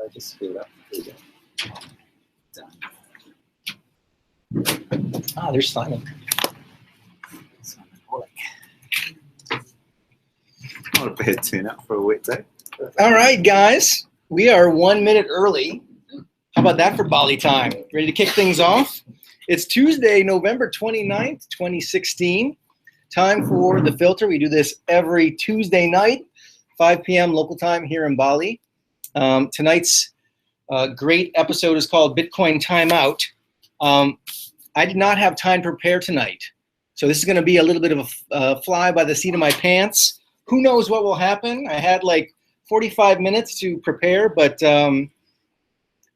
I just screwed up. Here we go. Ah, they're signing. Not a bad turnout for a wet day. All right, guys. We are 1 minute early. How about that for Bali time? Ready to kick things off? It's Tuesday, November 29th, 2016. Time for The Filter. We do this every Tuesday night, 5 p.m. local time here in Bali. Tonight's great episode is called Bitcoin Timeout. I did not have time to prepare tonight. So this is going to be a little bit of a fly by the seat of my pants. Who knows what will happen? I had like 45 minutes to prepare, but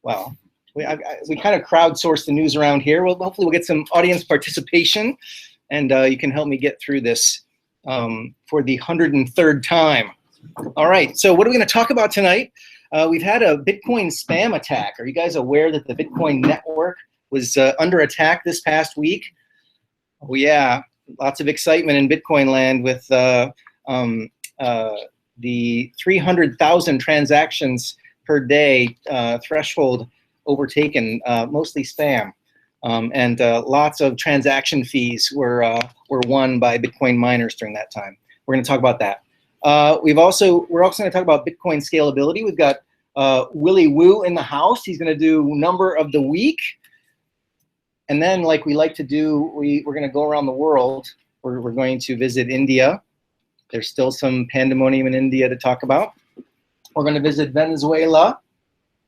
well, we kind of crowdsourced the news around here. Well, hopefully we'll get some audience participation, and you can help me get through this for the 103rd time. All right, so what are we going to talk about tonight? We've had a Bitcoin spam attack. Are you guys aware that the Bitcoin network was under attack this past week? Oh yeah, lots of excitement in Bitcoin land with the 300,000 transactions per day threshold overtaken, mostly spam, and lots of transaction fees were won by Bitcoin miners during that time. We're going to talk about that. We're also going to talk about Bitcoin scalability. We've got Willie Woo in the house. He's going to do number of the week, and then, like we like to do, we're going to go around the world. We're going to visit India. There's still some pandemonium in India to talk about. We're going to visit Venezuela,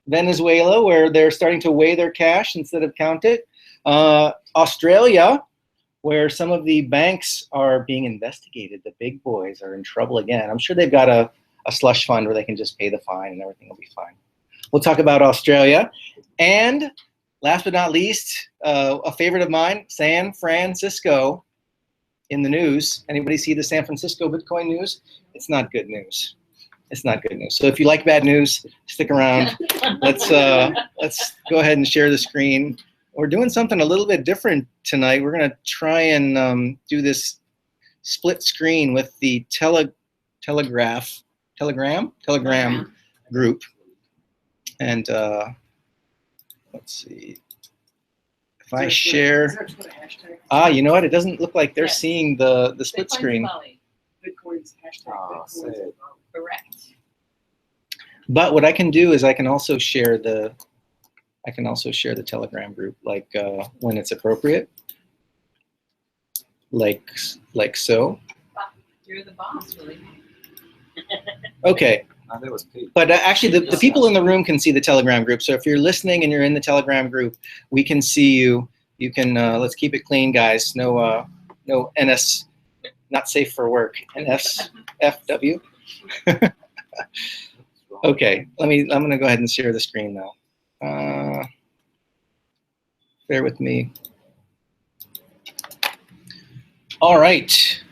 where they're starting to weigh their cash instead of count it. Australia, where some of the banks are being investigated. The big boys are in trouble again. I'm sure they've got a slush fund where they can just pay the fine and everything will be fine. We'll talk about Australia. And last but not least, a favorite of mine, San Francisco. In the news. Anybody see the San Francisco Bitcoin news? It's not good news. It's not good news. So if you like bad news, stick around. Let's go ahead and share the screen. We're doing something a little bit different tonight. We're going to try and do this split screen with the Telegram group. And let's see. If I share, you know what? It doesn't look like they're seeing the split screen. Bitcoin's hashtag. Correct. But what I can do is I can also share the Telegram group, like when it's appropriate, like so. You're the boss, Willie. Okay. No, that was Pete. But actually, the people in the room can see the Telegram group. So if you're listening and you're in the Telegram group, we can see you. You can, let's keep it clean, guys. No NS, not safe for work. NSFW. Okay, I'm going to go ahead and share the screen now. Bear with me. All right.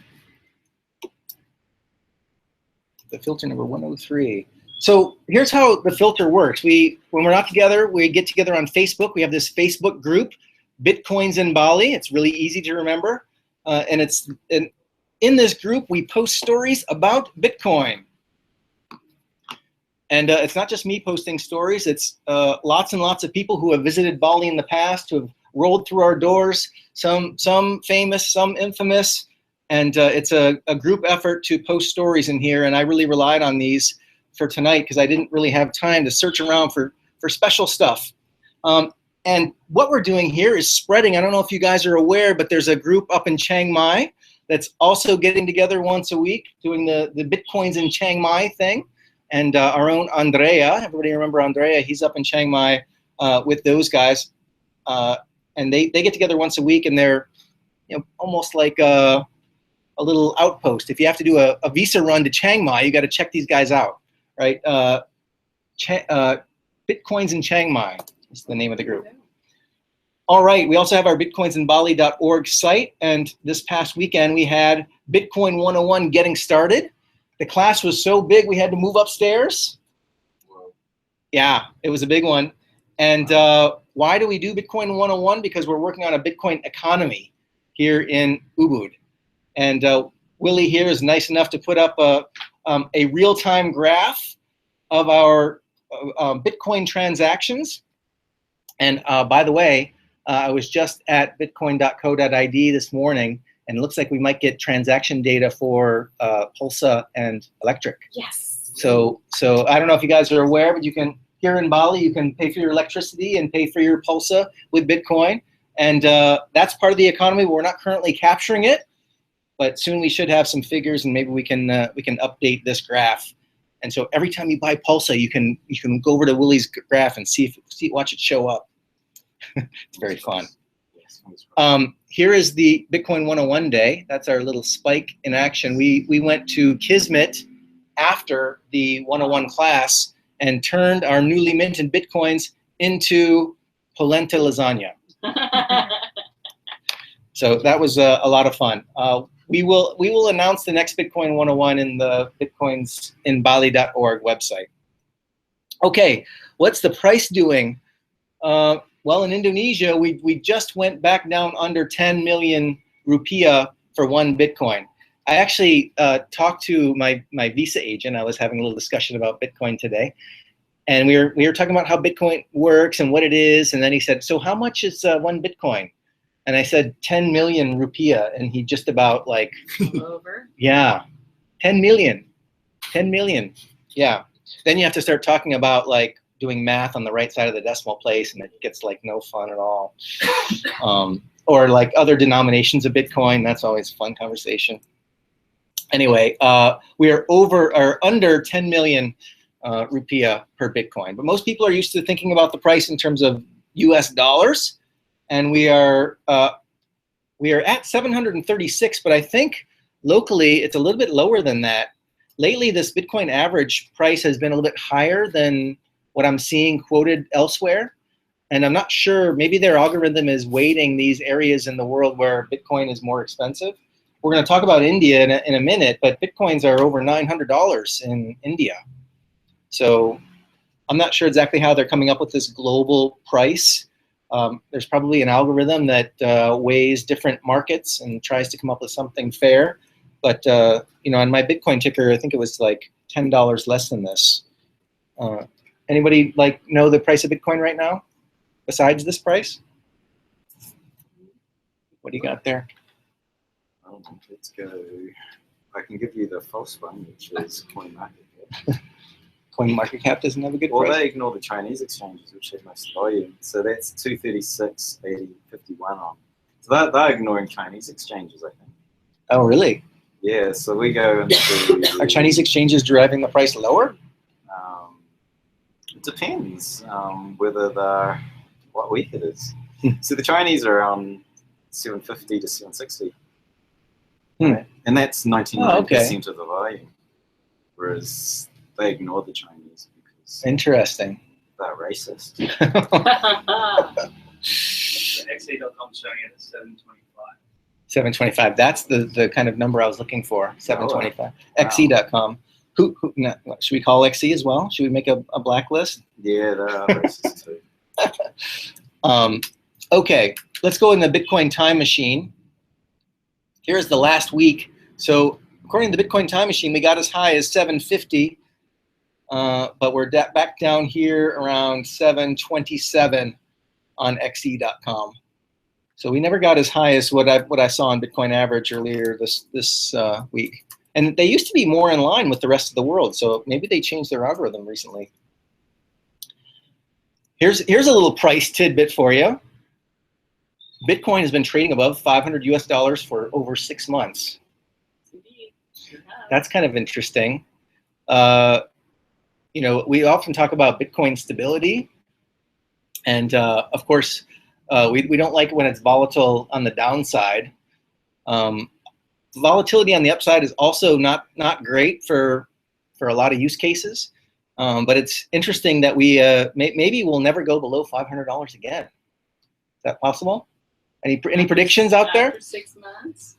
The filter number 103. So here's how the filter works. When we're not together, we get together on Facebook. We have this Facebook group, Bitcoins in Bali. It's really easy to remember. And in this group, we post stories about Bitcoin. And it's not just me posting stories. It's lots and lots of people who have visited Bali in the past, who have rolled through our doors, some famous, some infamous. And it's a group effort to post stories in here, and I really relied on these for tonight because I didn't really have time to search around for special stuff. And what we're doing here is spreading. I don't know if you guys are aware, but there's a group up in Chiang Mai that's also getting together once a week, doing the Bitcoins in Chiang Mai thing. And our own Andrea, everybody remember Andrea? He's up in Chiang Mai with those guys. And they get together once a week, and they're almost like a little outpost. If you have to do a visa run to Chiang Mai, you got to check these guys out, right? Bitcoins in Chiang Mai is the name of the group. All right, we also have our bitcoinsinbali.org site, and this past weekend we had Bitcoin 101 getting started. The class was so big we had to move upstairs. Yeah, it was a big one. And why do we do Bitcoin 101? Because we're working on a Bitcoin economy here in Ubud. And Willie here is nice enough to put up a real-time graph of our Bitcoin transactions. And by the way, I was just at bitcoin.co.id this morning, and it looks like we might get transaction data for Pulsa and Electric. Yes. So I don't know if you guys are aware, but you can, here in Bali, you can pay for your electricity and pay for your Pulsa with Bitcoin. And that's part of the economy. We're not currently capturing it, but soon we should have some figures, and maybe we can update this graph. And so every time you buy Pulsa, you can go over to Willie's graph and watch it show up. It's very fun. Here is the Bitcoin 101 day. That's our little spike in action. We went to Kismet after the 101 class and turned our newly minted Bitcoins into polenta lasagna. So that was a lot of fun. We will announce the next Bitcoin 101 in the bitcoinsinbali.org website. Okay, what's the price doing? Well, in Indonesia, we just went back down under 10 million rupiah for one Bitcoin. I actually talked to my visa agent. I was having a little discussion about Bitcoin today, and we were talking about how Bitcoin works and what it is. And then he said, "So how much is one Bitcoin?" And I said 10 million rupiah, and he just about like, Over. yeah, 10 million, 10 million, yeah. Then you have to start talking about like doing math on the right side of the decimal place, and it gets like no fun at all. Or like other denominations of Bitcoin, that's always a fun conversation. Anyway, we are over or under 10 million rupiah per Bitcoin. But most people are used to thinking about the price in terms of US dollars. And we are at 736, but I think locally it's a little bit lower than that. Lately, this Bitcoin average price has been a little bit higher than what I'm seeing quoted elsewhere. And I'm not sure, maybe their algorithm is weighting these areas in the world where Bitcoin is more expensive. We're going to talk about India in a minute, but Bitcoins are over $900 in India. So I'm not sure exactly how they're coming up with this global price. There's probably an algorithm that weighs different markets and tries to come up with something fair. But you know, on my Bitcoin ticker, I think it was like $10 less than this. Anybody like know the price of Bitcoin right now, besides this price? What do you got there? Let's go. I can give you the false one, which is CoinMarketCap. CoinMarketCap doesn't have a good Well, price. they ignore the Chinese exchanges, which have most volume. So that's 236.80.51 on. So they're ignoring Chinese exchanges, I think. Oh, really? Yeah. So we go into. Are Chinese exchanges driving the price lower? It depends whether they're what week it is. So the Chinese are around 750 to 760. Right? And that's 99% of the volume, whereas they ignore the Chinese because interesting. They're racist. XA.com showing it at 725. 725. That's the kind of number I was looking for. 725. Wow. XE.com. Who no, should we call XE as well? Should we make a blacklist? Yeah, they are racist too. Okay, let's go in the Bitcoin time machine. Here's the last week. So according to the Bitcoin time machine, we got as high as 750, but we're back down here around 727 on XE.com. So we never got as high as what I saw on Bitcoin average earlier this week. And they used to be more in line with the rest of the world, so maybe they changed their algorithm recently. Here's a little price tidbit for you. Bitcoin has been trading above $500 US for over 6 months. That's kind of interesting. You know, we often talk about Bitcoin stability, and of course, we don't like it when it's volatile on the downside. Volatility on the upside is also not great for a lot of use cases, but it's interesting that we maybe we'll never go below $500 again. Is that possible? Any predictions out there? After 6 months.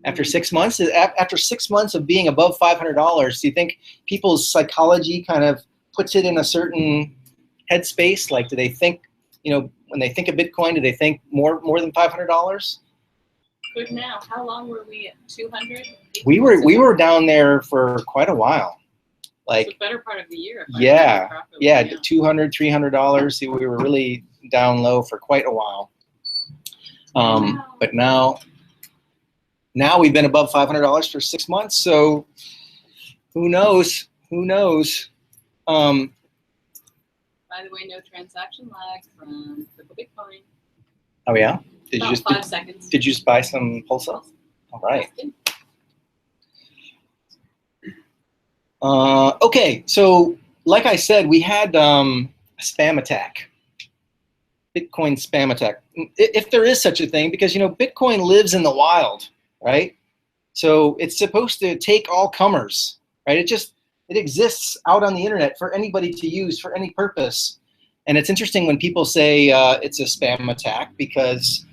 After 6 months, after 6 months of being above $500, do you think people's psychology kind of puts it in a certain headspace? Like, do they think, you know, when they think of Bitcoin, do they think more than $500? Good now. How long were we at 200? We were down there for quite a while. Like, it's the better part of the year. If I yeah, remember properly, yeah, $200, $300. We were really down low for quite a while. But now we've been above $500 for 6 months. So who knows? Who knows? By the way, no transaction lag from Triple Bitcoin. Oh yeah. Did About you just 5 seconds. Did you just buy some wholesale? All right. Okay, so like I said, we had a spam attack, Bitcoin spam attack. If there is such a thing, because Bitcoin lives in the wild, right? So it's supposed to take all comers, right? It exists out on the internet for anybody to use for any purpose. And it's interesting when people say it's a spam attack because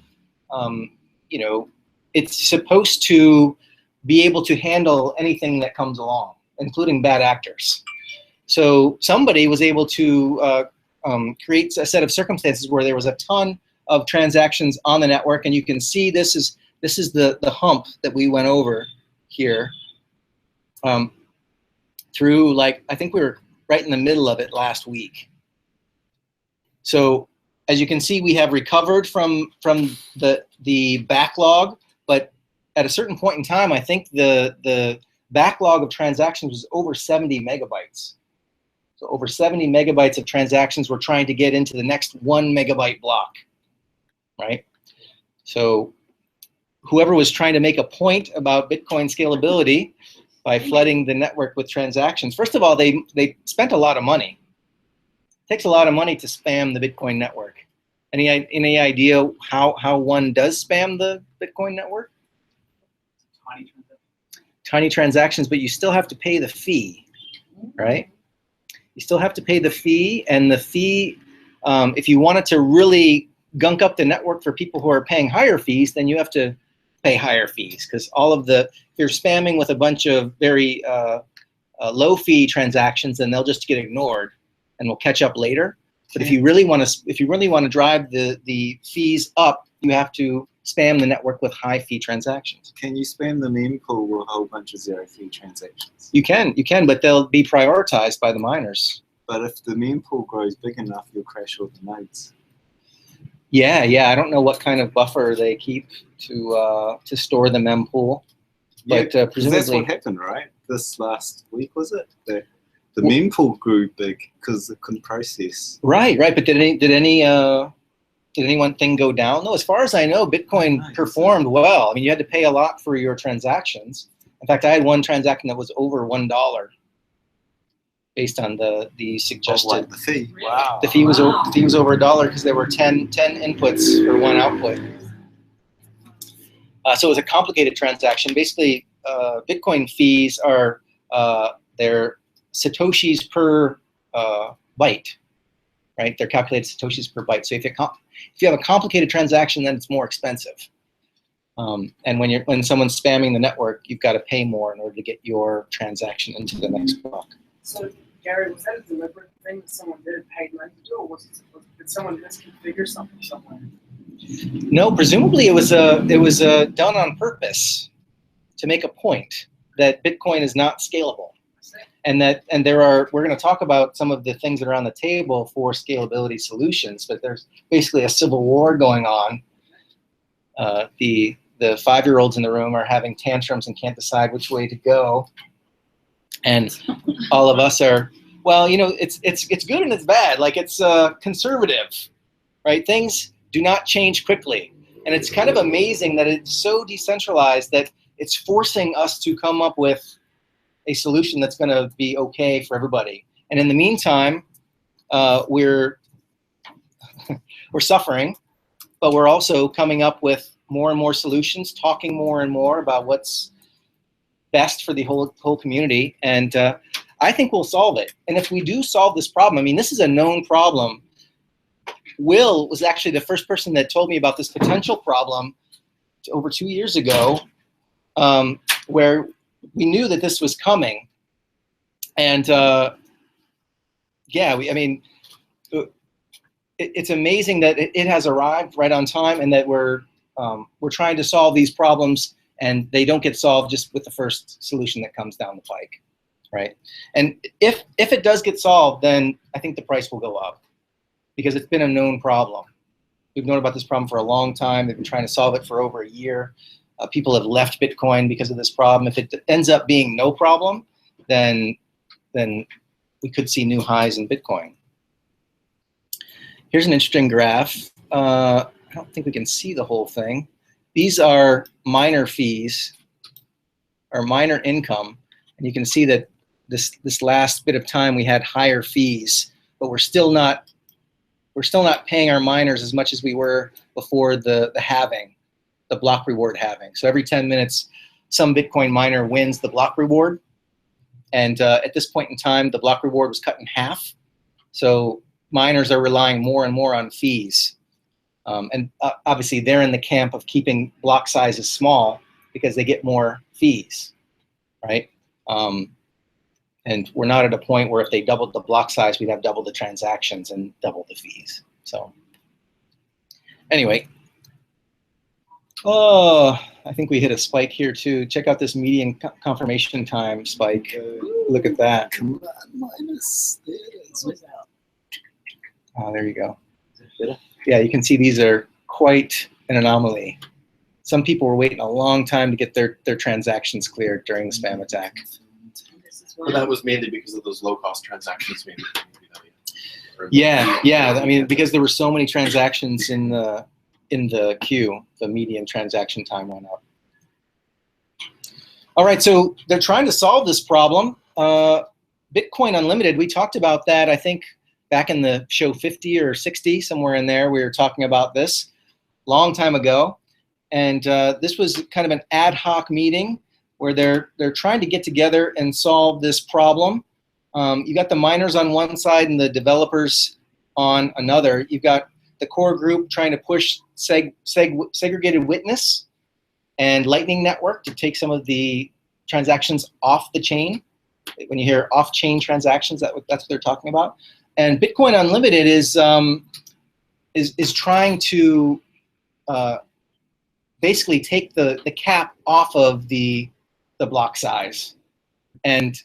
it's supposed to be able to handle anything that comes along, including bad actors. So somebody was able to create a set of circumstances where there was a ton of transactions on the network, and you can see this is the hump that we went over here through, like, I think we were right in the middle of it last week. So as you can see, we have recovered from the backlog, but at a certain point in time, I think the backlog of transactions was over 70 megabytes. So over 70 megabytes of transactions we're trying to get into the next 1 megabyte block, right? So whoever was trying to make a point about Bitcoin scalability by flooding the network with transactions, first of all, they spent a lot of money. It takes a lot of money to spam the Bitcoin network. Any idea how one does spam the Bitcoin network? Tiny transactions, but you still have to pay the fee, right? You still have to pay the fee, and the fee, if you wanted to really gunk up the network for people who are paying higher fees, then you have to pay higher fees, because if you're spamming with a bunch of very low fee transactions, then they'll just get ignored and we'll catch up later. But if you really want to drive the fees up, you have to spam the network with high fee transactions. Can you spam the meme pool with a whole bunch of zero fee transactions? You can, but they'll be prioritized by the miners. But if the meme pool grows big enough, you'll crash all the nodes. Yeah. I don't know what kind of buffer they keep to store the mempool. But yeah, presumably that's what happened, right? This last week, was it? The meme pool grew big because it couldn't process. Right. But did any one thing go down? No, as far as I know, Bitcoin performed well. I mean, you had to pay a lot for your transactions. In fact, I had one transaction that was over $1 based on the suggested. Like the fee. Really? Wow. The fee was over $1 because there were 10 inputs for one output. So it was a complicated transaction. Basically, Bitcoin fees are they're satoshis per byte, right? They're calculated satoshis per byte. So if you have a complicated transaction, then it's more expensive. And when someone's spamming the network, you've got to pay more in order to get your transaction into the next block. So Gary, was that a deliberate thing that someone did paid money to do, or did someone misconfigure something somewhere? No, presumably it was done on purpose to make a point that Bitcoin is not scalable. And we're going to talk about some of the things that are on the table for scalability solutions, but there's basically a civil war going on. The 5-year-olds in the room are having tantrums and can't decide which way to go. And all of us are, well, it's good and it's bad. Like, it's conservative, right? Things do not change quickly. And it's kind of amazing that it's so decentralized that it's forcing us to come up with a solution that's going to be okay for everybody. And in the meantime, we're suffering, but we're also coming up with more and more solutions, talking more and more about what's best for the whole community. And I think we'll solve it. And if we do solve this problem, I mean, this is a known problem. Will was actually the first person that told me about this potential problem over 2 years ago, where we knew that this was coming. And it's amazing that it has arrived right on time, and that we're trying to solve these problems, and they don't get solved just with the first solution that comes down the pike. right? And if it does get solved, then I think the price will go up because it's been a known problem. We've known about this problem for a long time. They've been trying to solve it for over a year. People have left Bitcoin because of this problem. If it ends up being no problem, then we could see new highs in Bitcoin. Here's an interesting graph. I don't think we can see the whole thing. These are miner fees or miner income, and you can see that this last bit of time we had higher fees, but we're still not paying our miners as much as we were before the halving, the block reward halving. So every 10 minutes, some Bitcoin miner wins the block reward, and at this point in time, the block reward was cut in half. So miners are relying more and more on fees. And obviously, they're in the camp of keeping block sizes small because they get more fees, right? And we're not at a point where if they doubled the block size, we'd have double the transactions and double the fees. So anyway, oh, I think we hit a spike here too. Check out this median confirmation time spike. Look at that. Come on, minus. There it is. Oh, there you go. Yeah, you can see these are quite an anomaly. Some people were waiting a long time to get their transactions cleared during the spam attack. But that was mainly because of those low-cost transactions. Maybe. Yeah. I mean, because there were so many transactions in the queue, the median transaction time went up. All right, so they're trying to solve this problem. Bitcoin Unlimited, we talked about that, I think, back in the show 50 or 60, somewhere in there. We were talking about this long time ago. And this was kind of an ad hoc meeting where they're trying to get together and solve this problem. You got the miners on one side and the developers on another. You've got the core group trying to push segregated witness and Lightning Network to take some of the transactions off the chain. When you hear off-chain transactions, that's what they're talking about. And Bitcoin Unlimited is trying to basically take the cap off of the block size and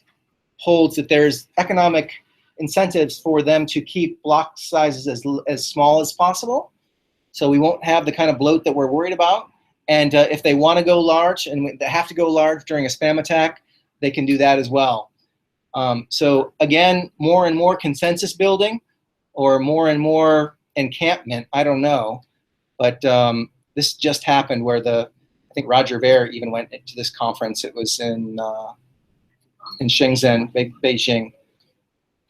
holds that there's economic incentives for them to keep block sizes as small as possible. So we won't have the kind of bloat that we're worried about. And if they want to go large and they have to go large during a spam attack, they can do that as well. So again, more and more consensus building or more and more encampment, I don't know. But this just happened where I think Roger Ver even went to this conference. It was in Shenzhen, Beijing.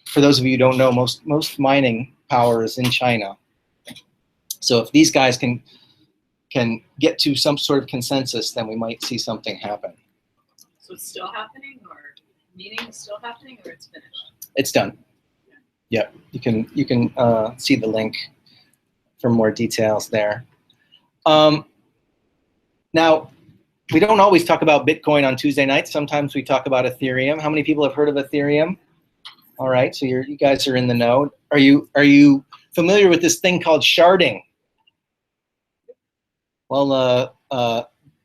For those of you who don't know, most mining power is in China. So if these guys can get to some sort of consensus, then we might see something happen. So it's still happening, or meeting is still happening, or it's finished? It's done. Yeah, you can see the link for more details there. Now, we don't always talk about Bitcoin on Tuesday nights. Sometimes we talk about Ethereum. How many people have heard of Ethereum? All right, so you guys are in the know. Are you familiar with this thing called sharding? Well,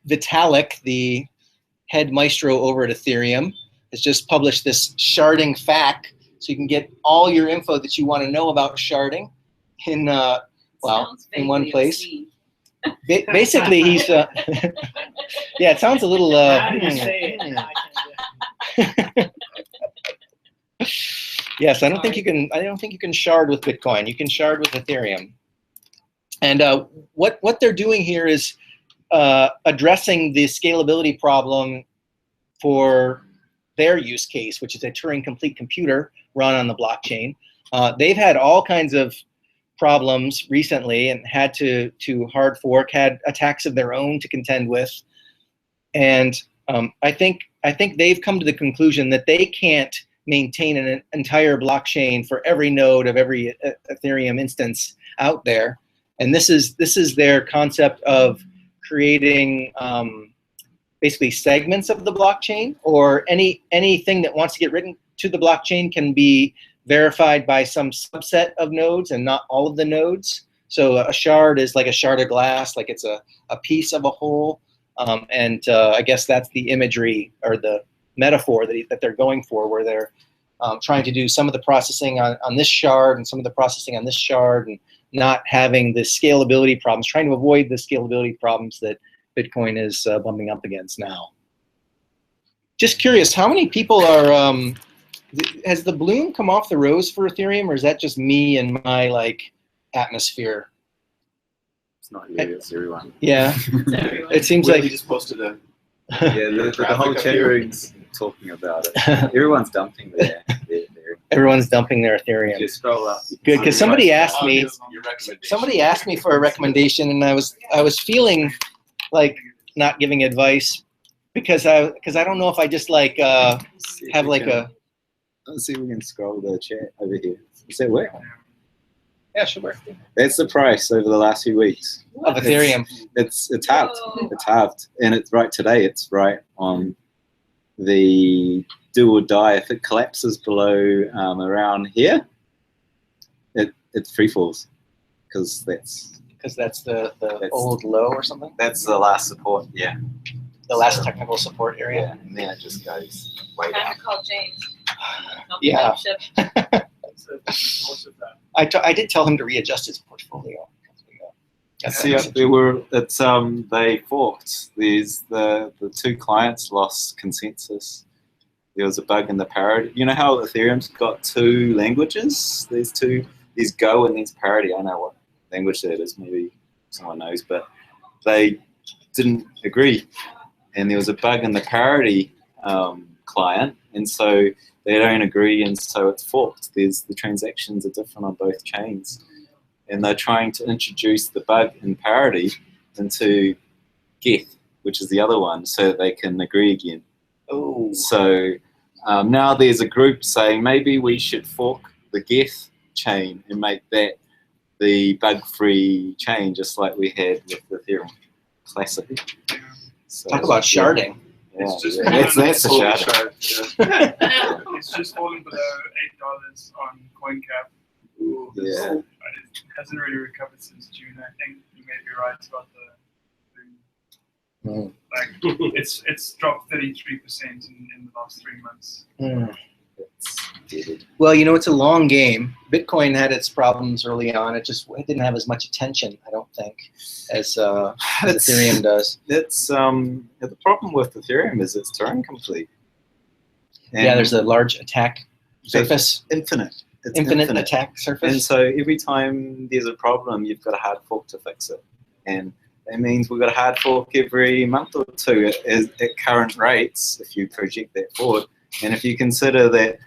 Vitalik, the head maestro over at Ethereum, has just published this sharding fact, so you can get all your info that you want to know about sharding in in one place. Basically, he's yeah. It sounds a little. Yes, I don't think you can. I don't think you can shard with Bitcoin. You can shard with Ethereum. And what they're doing here is addressing the scalability problem for their use case, which is a Turing-complete computer run on the blockchain. They've had all kinds of problems recently and had to hard fork, had attacks of their own to contend with. And I think they've come to the conclusion that they can't maintain an entire blockchain for every node of every Ethereum instance out there. And this is their concept of creating basically segments of the blockchain, or anything that wants to get written to the blockchain can be verified by some subset of nodes and not all of the nodes. So a shard is like a shard of glass, like it's a piece of a whole. I guess that's the imagery or the metaphor that they're going for, where they're trying to do some of the processing on this shard and some of the processing on this shard, and not having the scalability problems, trying to avoid the scalability problems that Bitcoin is bumping up against now. Just curious, how many people are, has the bloom come off the rose for Ethereum, or is that just me and my like atmosphere? It's not you, it's everyone. Yeah, Everyone. it seems Willie like just posted a Yeah, the whole graphic up chat here. room's talking about it. Everyone's dumping their everyone's dumping their Ethereum. Just scroll up. Good, because somebody asked Oh, me. your recommendation. Somebody asked me for a recommendation, and I was feeling like not giving advice because I don't know if I just like have like a. Let's see if we can scroll the chat over here. Does that work? Yeah, should work. That's the price over the last few weeks. Of Ethereum. It's halved. Whoa. It's halved, and it's right today. It's right on the do or die. If it collapses below around here, it free falls because that's the old low or something. that's the last support. Yeah. The last technical support area. Yeah, and then it just goes way down. Time to call James. Help Yeah. him ship. So most of that. I did tell him to readjust his portfolio. See, they forked. There's the two clients lost consensus. There was a bug in the parity. You know how Ethereum's got two languages? There's Go and there's parity. I don't know what language that is. Maybe someone knows, but they didn't agree, and there was a bug in the parity client, and so they don't agree, and so it's forked. The transactions are different on both chains, and they're trying to introduce the bug in parity into Geth, which is the other one, so that they can agree again. Oh. So now there's a group saying maybe we should fork the Geth chain and make that the bug-free chain, just like we had with Ethereum Classic. So, Talk about sharding. Yeah, It's just that's a Holy shard. shard, yeah. It's just fallen below $8 on CoinCap. Yeah. It hasn't really recovered since June. I think you may be right about the Mm. like it's dropped 33% in the last 3 months. Mm. It's dead. Well, you know, it's a long game. Bitcoin had its problems early on. It didn't have as much attention, I don't think, as Ethereum does. It's the problem with Ethereum is it's Turing complete. Yeah, there's a large attack surface, infinite. It's infinite attack surface. And so every time there's a problem, you've got a hard fork to fix it. And that means we've got a hard fork every month or two at current rates, if you project that forward. And if you consider that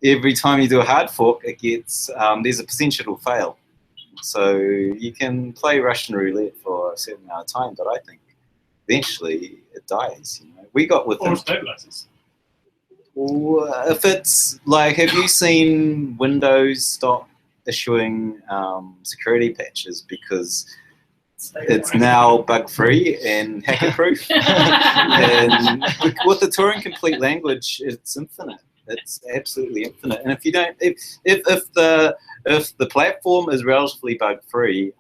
every time you do a hard fork, it gets there's a percentage it'll fail. So you can play Russian roulette for a certain amount of time, but I think eventually it dies. You know? We got with Or stabilizes. if it's like, have you seen Windows stop issuing security patches because it's now bug-free and hacker-proof? And with the Turing complete language, it's infinite. It's absolutely infinite. And if you don't, if the platform is relatively bug-free,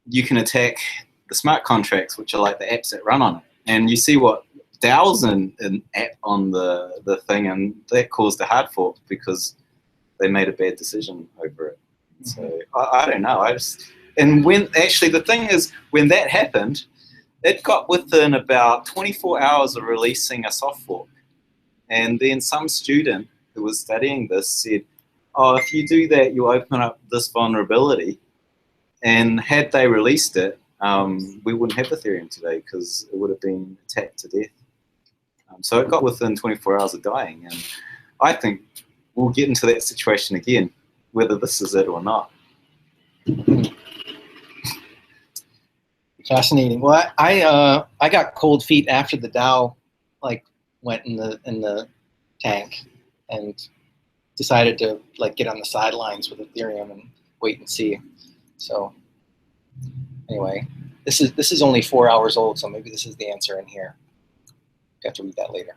you can attack the smart contracts, which are like the apps that run on it. And you see what DAO's an app on the thing, and that caused a hard fork because they made a bad decision over it. So I don't know. And when actually the thing is, when that happened, it got within about 24 hours of releasing a soft fork. And then some student who was studying this said, oh, if you do that, you open up this vulnerability. And had they released it, we wouldn't have Ethereum today because it would have been attacked to death. So it got within 24 hours of dying. And I think we'll get into that situation again, whether this is it or not. Fascinating. Well, I got cold feet after the DAO went in the tank, and decided to get on the sidelines with Ethereum and wait and see. So anyway, this is only 4 hours old, so maybe this is the answer in here. You have to read that later.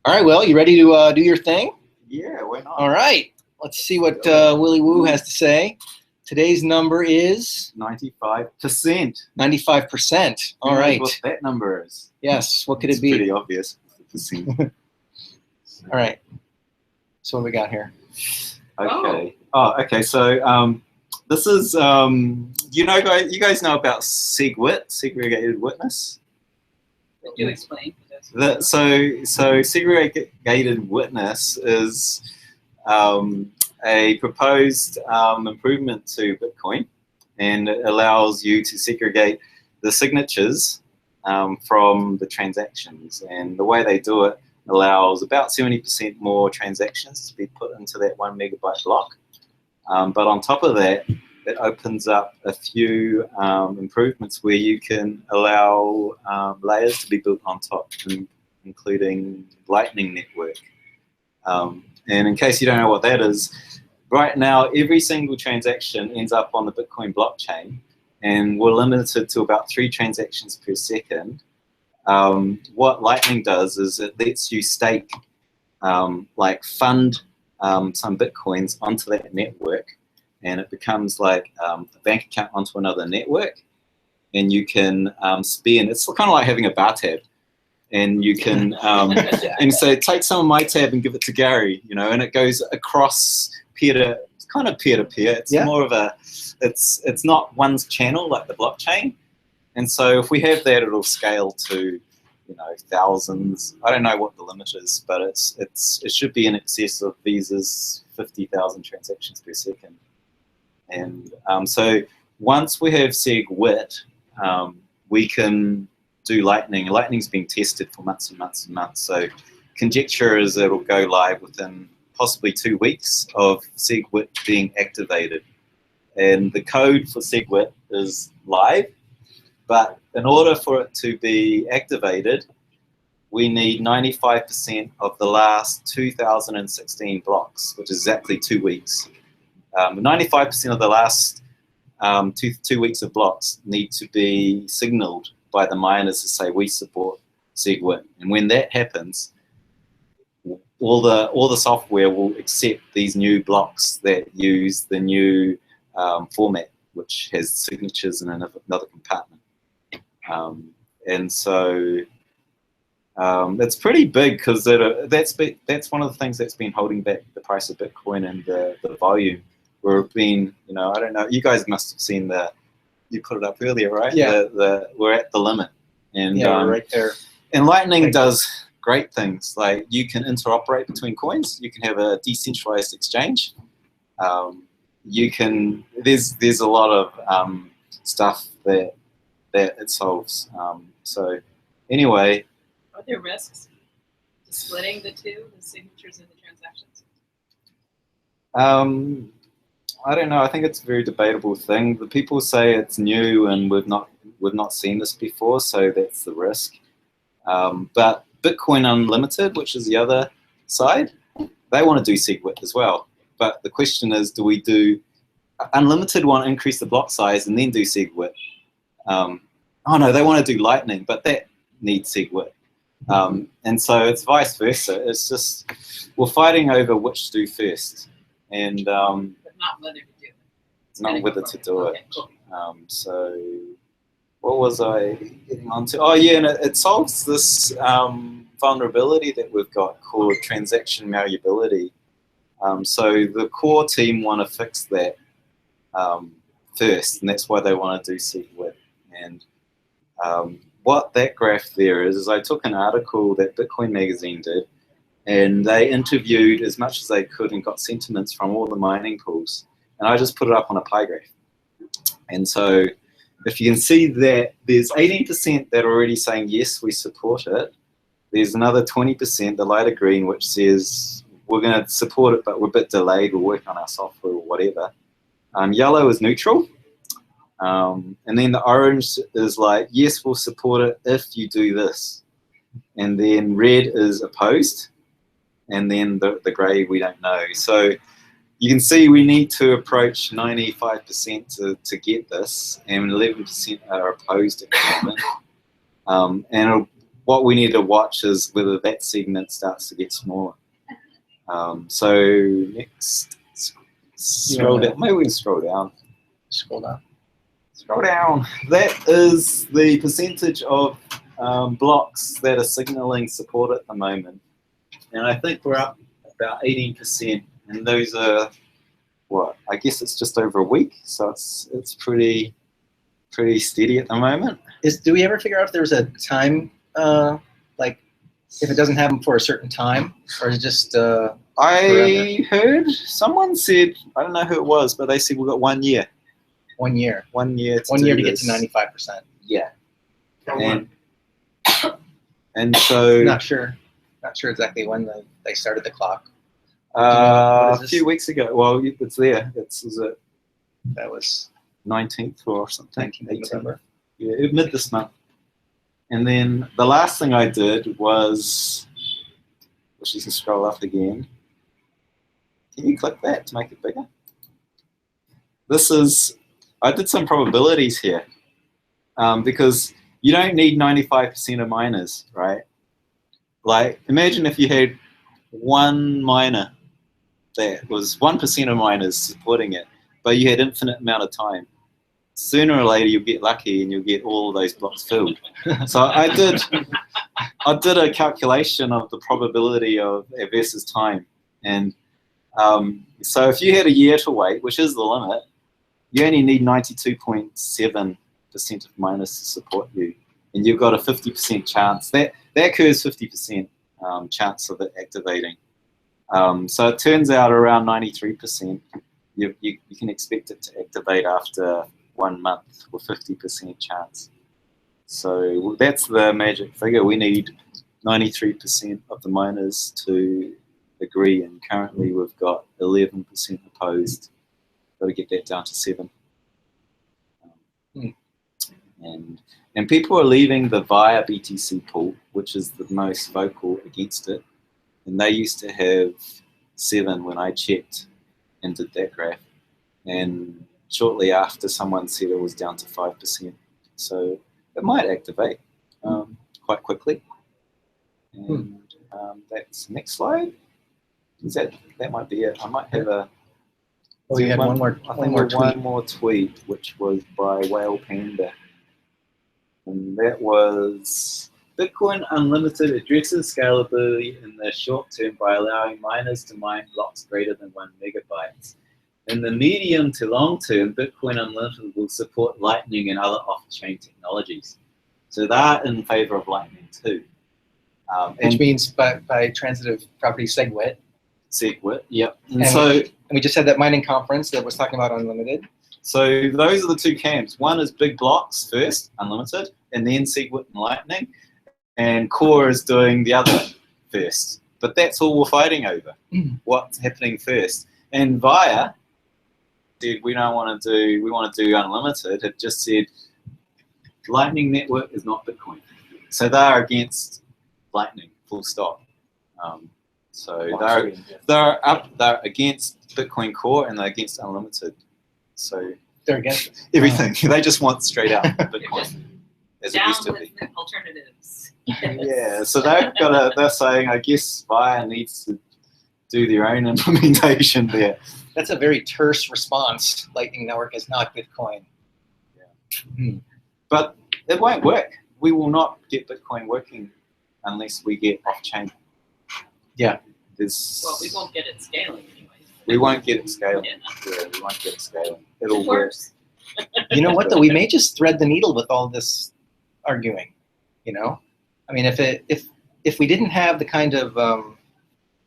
All right, Will, you ready to do your thing? Yeah, why not? All right, let's see what Willie Woo has to say. Today's number is 95%. 95%. All right. What that number is? Yes. What could It's it be? pretty obvious. All right. So what we got here? Okay. Oh, okay. So this is you guys know about SegWit, segregated witness. Do explain. So segregated witness is a proposed improvement to Bitcoin, and it allows you to segregate the signatures from the transactions. And the way they do it allows about 70% more transactions to be put into that 1 megabyte block. But on top of that, it opens up a few improvements where you can allow layers to be built on top, including Lightning Network. And in case you don't know what that is, right now every single transaction ends up on the Bitcoin blockchain, and we're limited to about 3 transactions per second. What Lightning does is it lets you stake, like fund some Bitcoins onto that network, and it becomes like a bank account onto another network, and you can spend, it's kind of like having a bar tab, and you can, and so take some of my tab and give it to Gary, you know, and it goes across it's kind of peer-to-peer. It's more of a, it's not one's channel like the blockchain. And so if we have that, it'll scale to, you know, thousands. I don't know what the limit is, but it should be in excess of Visa's 50,000 transactions per second. And so once we have SegWit, we can do Lightning. Lightning's been tested for months and months and months. So conjecture is it'll go live within possibly 2 weeks of SegWit being activated. And the code for SegWit is live, but in order for it to be activated, we need 95% of the last 2016 blocks, which is exactly 2 weeks. 95% of the last two weeks of blocks need to be signaled by the miners to say we support SegWit. And when that happens, all the software will accept these new blocks that use the new format, which has signatures in another compartment. And so it's pretty big, because that's one of the things that's been holding back the price of Bitcoin and the volume. We've been, you know, I don't know, you guys must have seen you put it up earlier, right? Yeah. We're at the limit. And yeah, we're right there. And Lightning does great things. Like you can interoperate between coins. You can have a decentralized exchange. You can, there's a lot of stuff that it solves. So anyway. Are there risks to splitting the signatures and the transactions? I don't know. I think it's a very debatable thing. The people say it's new and we've not seen this before, so that's the risk. But Bitcoin Unlimited, which is the other side, they want to do SegWit as well. But the question is, do we do Unlimited want to increase the block size and then do SegWit? Oh no, they want to do Lightning, but that needs SegWit. And so it's vice versa. It's just we're fighting over which to do first, and but not whether to do it. Not whether to do it. Cool. So what was I getting onto? Oh yeah, and it solves this vulnerability that we've got called transaction malleability. So the core team want to fix that first, and that's why they want to do SegWit. And what that graph there is I took an article that Bitcoin Magazine did, and they interviewed as much as they could and got sentiments from all the mining pools. And I just put it up on a pie graph. And so if you can see that there's 18% that are already saying, yes, we support it. There's another 20%, the lighter green, which says, we're going to support it, but we're a bit delayed. We'll work on our software or whatever. Yellow is neutral. And then the orange is like, yes, we'll support it if you do this. And then red is opposed. And then the gray, we don't know. So you can see we need to approach 95% to get this, and 11% are opposed at the moment. And what we need to watch is whether that segment starts to get smaller. So next, scroll down. Maybe we can scroll down. Scroll down. Scroll down. That is the percentage of blocks that are signaling support at the moment, and I think we're up about 18%. And those are what? I guess it's just over a week, so it's pretty steady at the moment. Do we ever figure out if there's a time, like if it doesn't happen for a certain time, or is it just? I heard someone said, I don't know who it was, but they said we've got 1 year. 1 year. 1 year. To get to 95%. Yeah. And so. Not sure exactly when they started the clock. A few weeks ago. Well, it's there. That was 19th or something. 19th of November. Yeah, mid this month. And then the last thing I did was, which you can scroll up again. Can you click that to make it bigger? I did some probabilities here because you don't need 95% of miners, right? Like, imagine if you had one miner that was 1% of miners supporting it, but you had infinite amount of time. Sooner or later, you'll get lucky and you'll get all of those blocks filled. So I did a calculation of the probability of versus time, and so if you had a year to wait, which is the limit, you only need 92.7% of miners to support you, and you've got a 50% chance. That occurs 50% chance of it activating. So it turns out around 93%. You can expect it to activate after 1 month with 50% chance. So that's the magic figure. We need 93% of the miners to agree, and currently we've got 11% opposed. Got to get that down to 7. And people are leaving the VIA BTC pool, which is the most vocal against it. And they used to have 7 when I checked and did that graph. And shortly after, someone said it was down to 5%. So it might activate quite quickly. And that's next slide. That might be it. I might have a. Oh, you had one more tweet, which was by Whale Panda. And that was, Bitcoin Unlimited addresses scalability in the short term by allowing miners to mine blocks greater than 1 megabyte. In the medium to long term, Bitcoin Unlimited will support Lightning and other off-chain technologies. So they're in favor of Lightning too. Which means by transitive property SegWit. SegWit, yep. And we just had that mining conference that was talking about Unlimited. So those are the two camps. One is big blocks first, Unlimited, and then SegWit and Lightning. And Core is doing the other first. But that's all we're fighting over. What's happening first? And VIA said we want to do Unlimited. It just said Lightning Network is not Bitcoin. So they're against Lightning, full stop. So they're against Bitcoin Core and they're against Unlimited. So they're against everything. They just want straight out Bitcoin, as it used to be. Down with the alternatives. Yeah. So they're saying, I guess VIA needs to do their own implementation there. That's a very terse response. Lightning Network is not Bitcoin. Yeah. But it won't work. We will not get Bitcoin working unless we get off-chain. Yeah. Well, we won't get it scaling anyway. We won't get it scaling. Yeah. We won't get it scaling. It'll work. You know what, though? We may just thread the needle with all this arguing, you know? I mean, if we didn't have the kind of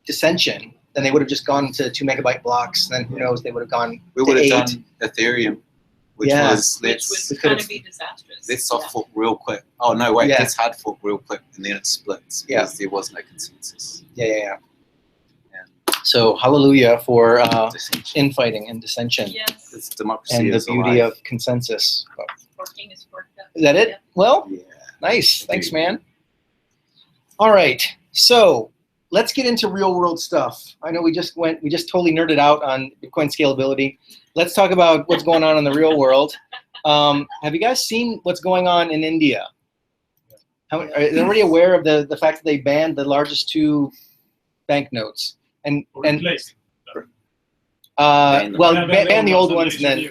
dissension, then they would have just gone to 2 megabyte blocks, then who knows, they would have gone We would have done Ethereum, which was kind of be disastrous. Let's soft fork real quick. Oh, no, wait, let's hard fork real quick, and then it splits because there was no consensus. Yeah. So hallelujah for infighting and dissension. Yes. It's democracy and the is beauty alive. of consensus. Forking is forked up. Is that it? Yeah. Well, Yeah. nice. Thanks, man. All right. So let's get into real world stuff. I know we just totally nerded out on Bitcoin scalability. Let's talk about what's going on in the real world. Have you guys seen what's going on in India? Are they already aware of the fact that they banned the largest 2 banknotes? And ban the old ones and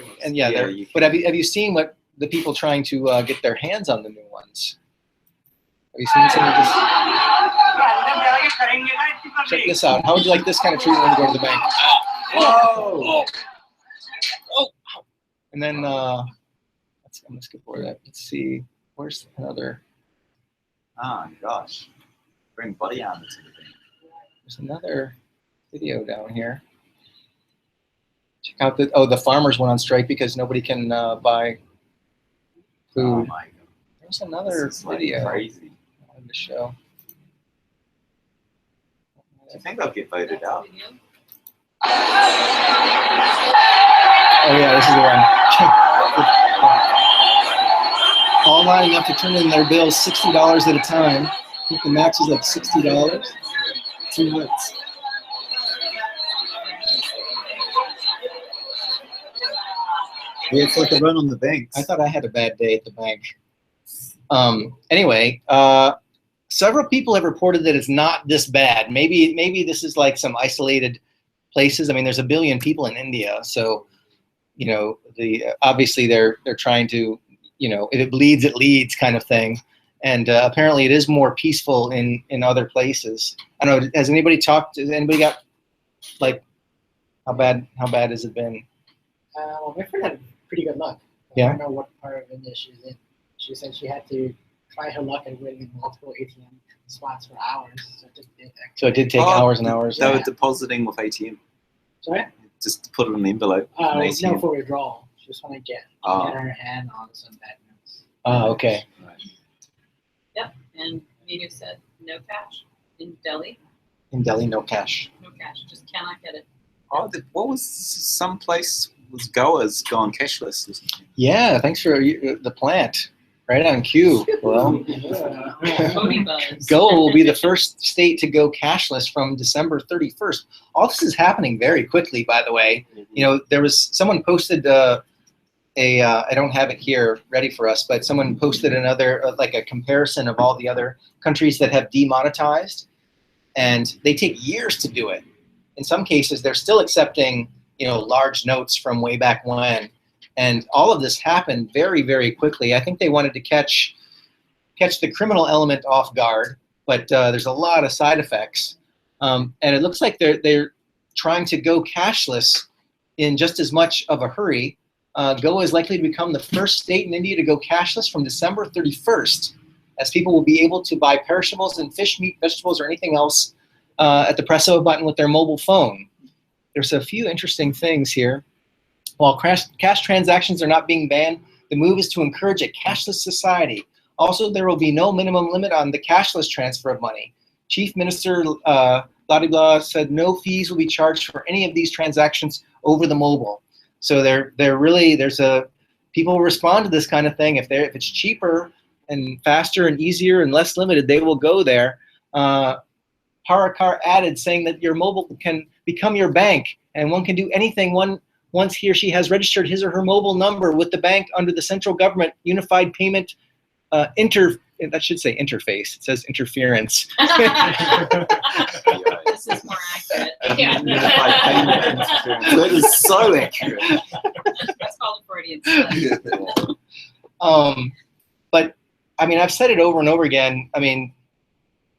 but have you seen what the people trying to get their hands on the new ones? you seen some of this? Check this out. How would you like this kind of treatment when you go to the bank? Whoa! Oh. And then I'm gonna skip over that. Let's see. Where's another? Oh gosh. Bring body armor to the thing. There's another video down here. Check out the farmers went on strike because nobody can buy food. Oh my god. There's another video. Like crazy. I wanted to show. Do you think they'll get voted out? Oh yeah, this is the one. All lining up to turn in their bills $60 at a time. I think the max is like $60. 2 months. Yeah, it's like a run on the banks. I thought I had a bad day at the bank. Anyway, several people have reported that it's not this bad. Maybe this is like some isolated places. I mean, there's 1 billion people in India, so obviously they're trying to, if it bleeds, it leads kind of thing. And apparently it is more peaceful in other places. I don't know, has anybody talked, has anybody got, like, how bad has it been? Well, my friend had pretty good luck. Yeah. I don't know what part of India she's in. She said she had to try her luck at winning multiple ATM spots for hours. So it did take hours and hours. They were depositing with ATM. Sorry? Just to put it in the envelope. No, for withdrawal. She just wanted to get her hand on some bad notes. Oh, okay. Right. Yep, and Nita said no cash in Delhi. In Delhi, no cash. No cash, just cannot get it. Oh, what was some place was Goa's gone cashless or something? Yeah, thanks for the plant. Right on cue. Well, Goa will be the first state to go cashless from December 31st. All this is happening very quickly, by the way. There was someone posted I don't have it here ready for us, but someone posted another, like a comparison of all the other countries that have demonetized, and they take years to do it. In some cases, they're still accepting, large notes from way back when. And all of this happened very, very quickly. I think they wanted to catch the criminal element off guard, but there's a lot of side effects. And it looks like they're trying to go cashless in just as much of a hurry. Goa is likely to become the first state in India to go cashless from December 31st, as people will be able to buy perishables and fish, meat, vegetables, or anything else at the press of a button with their mobile phone. There's a few interesting things here. While cash transactions are not being banned, the move is to encourage a cashless society. Also, there will be no minimum limit on the cashless transfer of money. Chief Minister Ladibla said no fees will be charged for any of these transactions over the mobile. So people respond to this kind of thing. If it's cheaper and faster and easier and less limited, they will go there. Parakar added, saying that your mobile can become your bank, and one can do anything once he or she has registered his or her mobile number with the bank under the central government unified payment that should say interface. It says interference. This is more accurate. Yeah. Unified payment interference. That is so accurate. That's called a Freudian slip. But I mean, I've said it over and over again. I mean,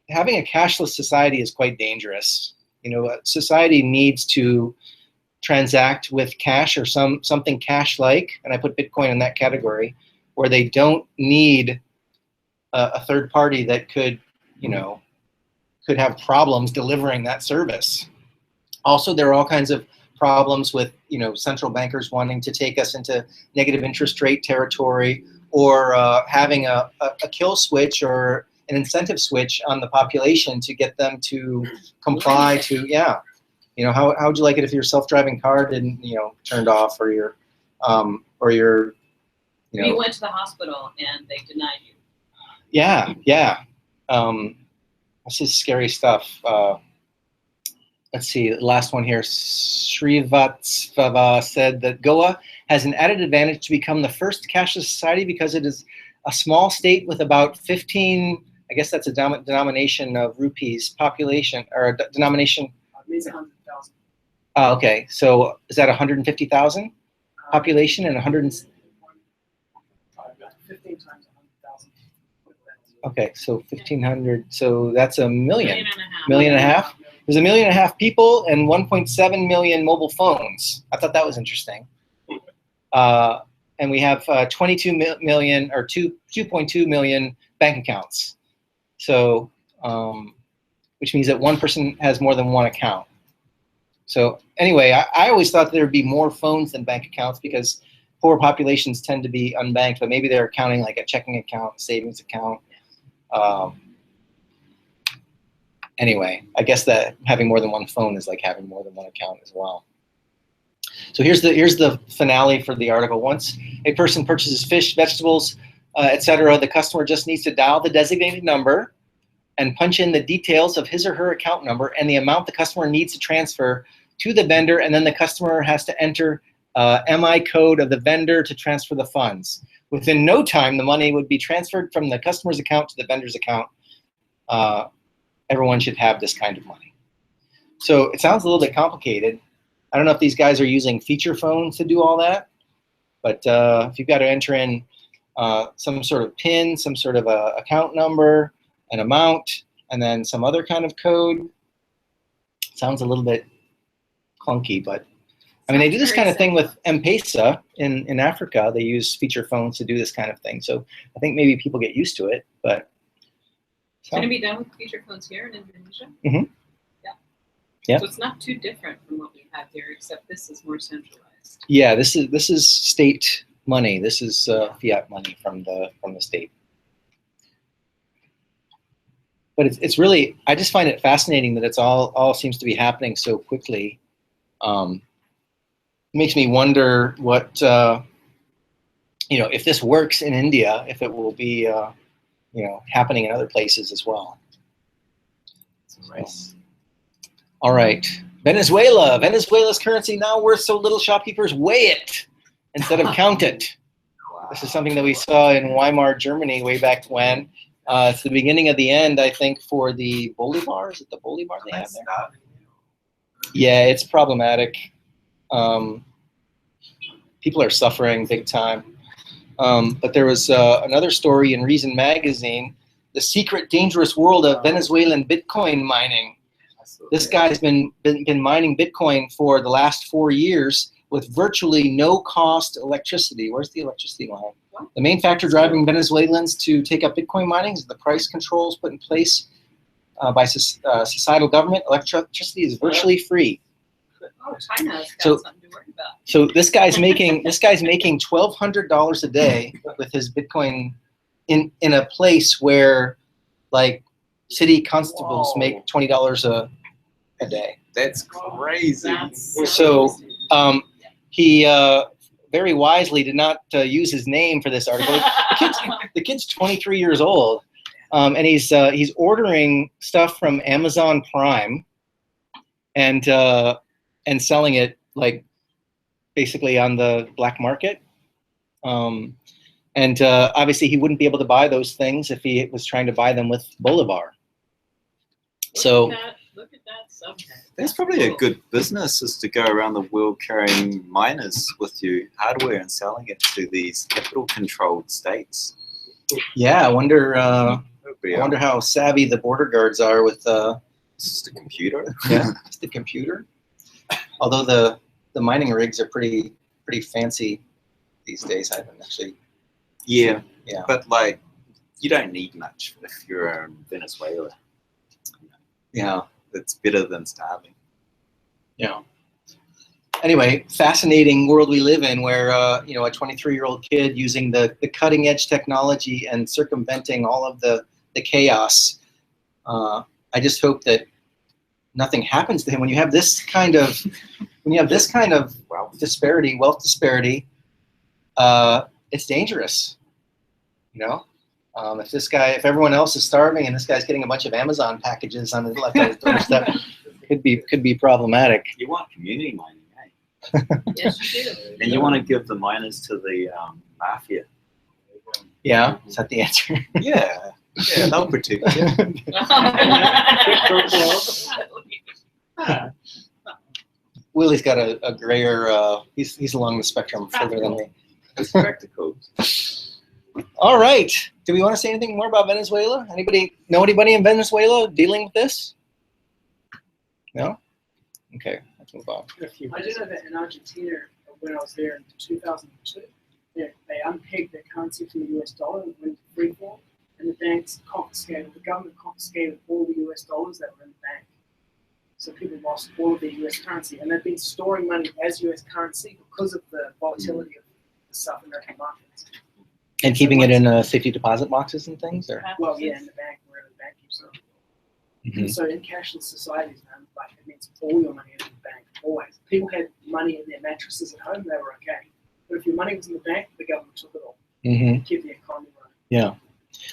having a cashless society is quite dangerous. Society needs to transact with cash or something cash-like, and I put Bitcoin in that category, where they don't need a third party that could have problems delivering that service. Also, there are all kinds of problems with central bankers wanting to take us into negative interest rate territory, or having a kill switch or an incentive switch on the population to get them to comply to, how would you like it if your self-driving car didn't, turned off, or your, You went to the hospital and they denied you. Yeah. This is scary stuff. Let's see, the last one here. Srivatsvava said that Goa has an added advantage to become the first cashless society because it is a small state with about 15, I guess that's a denomination of rupees population, or a denomination. It's 100,000. Okay, so is that 150,000 population and 15 times 100,000. Okay, so 1,500. So that's a million. and a half. Million and a half? There's 1.5 million people and 1.7 million mobile phones. I thought that was interesting. And we have 22 million or 2.2 million bank accounts. So, which means that one person has more than one account. So anyway, I always thought there would be more phones than bank accounts because poor populations tend to be unbanked, but maybe they're counting like a checking account, savings account. Anyway, I guess that having more than one phone is like having more than one account as well. So here's the finale for the article. Once a person purchases fish, vegetables, etc., the customer just needs to dial the designated number and punch in the details of his or her account number and the amount the customer needs to transfer to the vendor, and then the customer has to enter MI code of the vendor to transfer the funds. Within no time, the money would be transferred from the customer's account to the vendor's account. Everyone should have this kind of money. So it sounds a little bit complicated. I don't know if these guys are using feature phones to do all that, but if you've got to enter in some sort of PIN, some sort of account number, an amount, and then some other kind of code, sounds a little bit clunky, but I mean, they do this kind of thing with M-Pesa in Africa. They use feature phones to do this kind of thing. So I think maybe people get used to it, but. Can it be done with feature phones here in Indonesia? Mm-hmm. Yeah. Yeah. So it's not too different from what we have here, except this is more centralized. Yeah, this is state money. This is fiat money from the state. But it's really, I just find it fascinating that it's all seems to be happening so quickly. It makes me wonder what if this works in India, if it will be happening in other places as well. Nice. All right, Venezuela. Venezuela's currency now worth so little shopkeepers weigh it instead of count it. Wow. This is something that we saw in Weimar, Germany, way back when. It's the beginning of the end, I think, for the Bolivar. Is it the Bolivar they have there? Yeah, it's problematic. People are suffering big time. But there was another story in Reason Magazine, The Secret Dangerous World of Venezuelan Bitcoin Mining. This guy's been mining Bitcoin for the last 4 years with virtually no cost electricity. Where's the electricity line? The main factor driving Venezuelans to take up Bitcoin mining is the price controls put in place by societal government. Electricity is virtually free. Oh, China's got something to worry about. So this guy's making $1,200 a day with his Bitcoin in a place where like city constables make $20 a day. That's crazy. So he very wisely did not use his name for this article. The kid's 23 years old, and he's ordering stuff from Amazon Prime and selling it like basically on the black market. And obviously he wouldn't be able to buy those things if he was trying to buy them with Bolivar. Look at that subject. That's probably a good business, is to go around the world carrying miners with your hardware and selling it to these capital-controlled states. Yeah, I wonder how savvy the border guards are with just a computer. Yeah, just a computer. Although the mining rigs are pretty fancy these days. I haven't actually. Yeah. But like, you don't need much if you're in Venezuela. Yeah. It's better than starving. Yeah. Anyway, fascinating world we live in, where a 23-year-old kid using the cutting edge technology and circumventing all of the chaos. I just hope that nothing happens to him when you have this kind of wealth disparity. It's dangerous. If everyone else is starving and this guy's getting a bunch of Amazon packages on his doorstep, could be problematic. You want community mining, eh? Yes, you do. And you want to give the miners to the mafia. Yeah, is that the answer? Yeah, they'll protect you. Willie's got a grayer. He's along the spectrum further than me. It's practical. All right. Do we want to say anything more about Venezuela? Anybody know anybody in Venezuela dealing with this? No? Okay, let's move on. I do know that in Argentina, when I was there in 2002, they unpegged their currency from the US dollar and went to free fall, and the banks confiscated, the government confiscated all the US dollars that were in the bank. So people lost all of their US currency, and they've been storing money as US currency because of the volatility of the South American markets. And keeping it in safety deposit boxes and things? Or? Well, yeah, in the bank, wherever the bank keeps it. Mm-hmm. So in cashless societies, man, like it means all your money is in the bank, always. People had money in their mattresses at home, they were okay. But if your money was in the bank, the government took it all. Mm-hmm. Keep the economy running. Yeah.